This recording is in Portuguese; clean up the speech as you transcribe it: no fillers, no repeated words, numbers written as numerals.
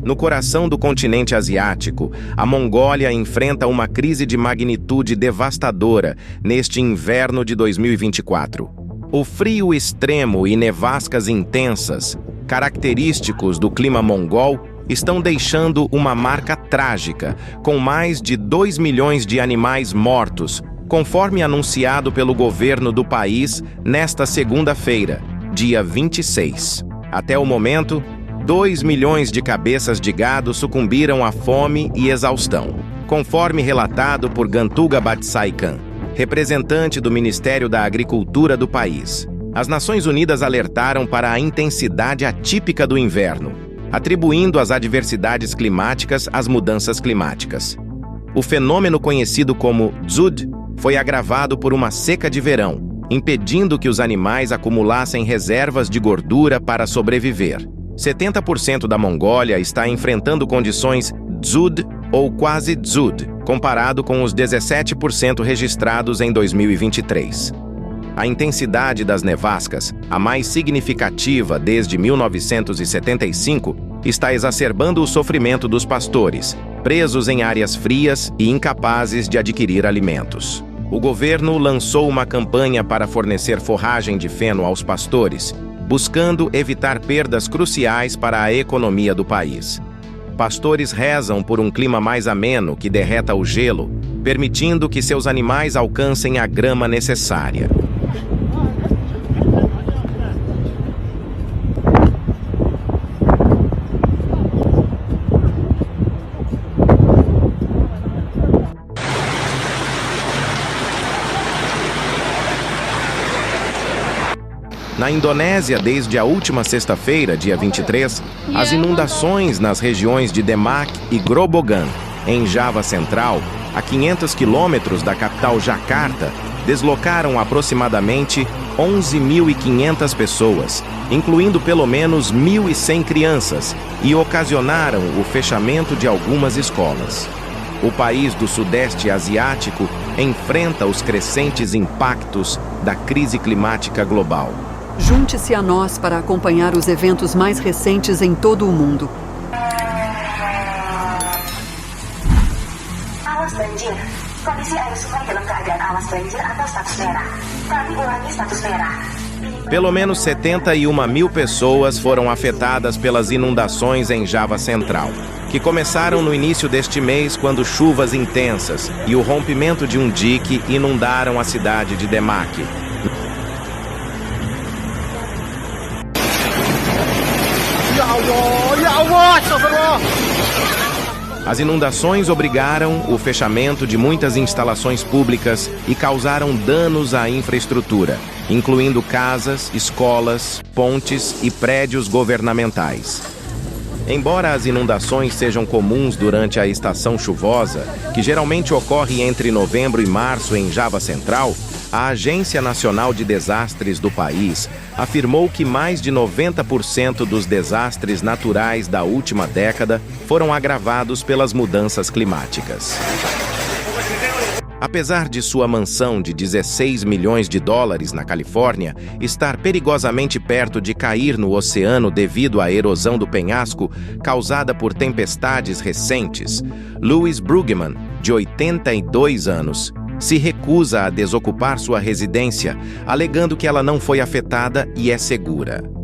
No coração do continente asiático, a Mongólia enfrenta uma crise de magnitude devastadora neste inverno de 2024. O frio extremo e nevascas intensas, característicos do clima mongol, estão deixando uma marca trágica, com mais de 2 milhões de animais mortos, conforme anunciado pelo governo do país nesta segunda-feira, dia 26. Até o momento, 2 milhões de cabeças de gado sucumbiram à fome e exaustão, conforme relatado por Gantuga Batsaikan, representante do Ministério da Agricultura do país. As Nações Unidas alertaram para a intensidade atípica do inverno, atribuindo as adversidades climáticas às mudanças climáticas. O fenômeno conhecido como Dzud foi agravado por uma seca de verão, impedindo que os animais acumulassem reservas de gordura para sobreviver. 70% da Mongólia está enfrentando condições Dzud ou quase Dzud, comparado com os 17% registrados em 2023. A intensidade das nevascas, a mais significativa desde 1975, está exacerbando o sofrimento dos pastores, presos em áreas frias e incapazes de adquirir alimentos. O governo lançou uma campanha para fornecer forragem de feno aos pastores, buscando evitar perdas cruciais para a economia do país. Pastores rezam por um clima mais ameno que derreta o gelo, permitindo que seus animais alcancem a grama necessária. Na Indonésia, desde a última sexta-feira, dia 23, as inundações nas regiões de Demak e Grobogan, em Java Central, a 500 quilômetros da capital Jakarta, deslocaram aproximadamente 11.500 pessoas, incluindo pelo menos 1.100 crianças, e ocasionaram o fechamento de algumas escolas. O país do Sudeste Asiático enfrenta os crescentes impactos da crise climática global. Junte-se a nós para acompanhar os eventos mais recentes em todo o mundo. Awas banjir. Kondisi air sungai dalam keadaan awas banjir atau status merah. Kami ulangi status merah. Pelo menos 71.000 pessoas foram afetadas pelas inundações em Java Central, que começaram no início deste mês quando chuvas intensas e o rompimento de um dique inundaram a cidade de Demak. As inundações obrigaram o fechamento de muitas instalações públicas e causaram danos à infraestrutura, incluindo casas, escolas, pontes e prédios governamentais. Embora as inundações sejam comuns durante a estação chuvosa, que geralmente ocorre entre novembro e março em Java Central, a Agência Nacional de Desastres do país afirmou que mais de 90% dos desastres naturais da última década foram agravados pelas mudanças climáticas. Apesar de sua mansão de 16 milhões de dólares na Califórnia estar perigosamente perto de cair no oceano devido à erosão do penhasco causada por tempestades recentes, Louis Bruggeman, de 82 anos, se recusa a desocupar sua residência, alegando que ela não foi afetada e é segura.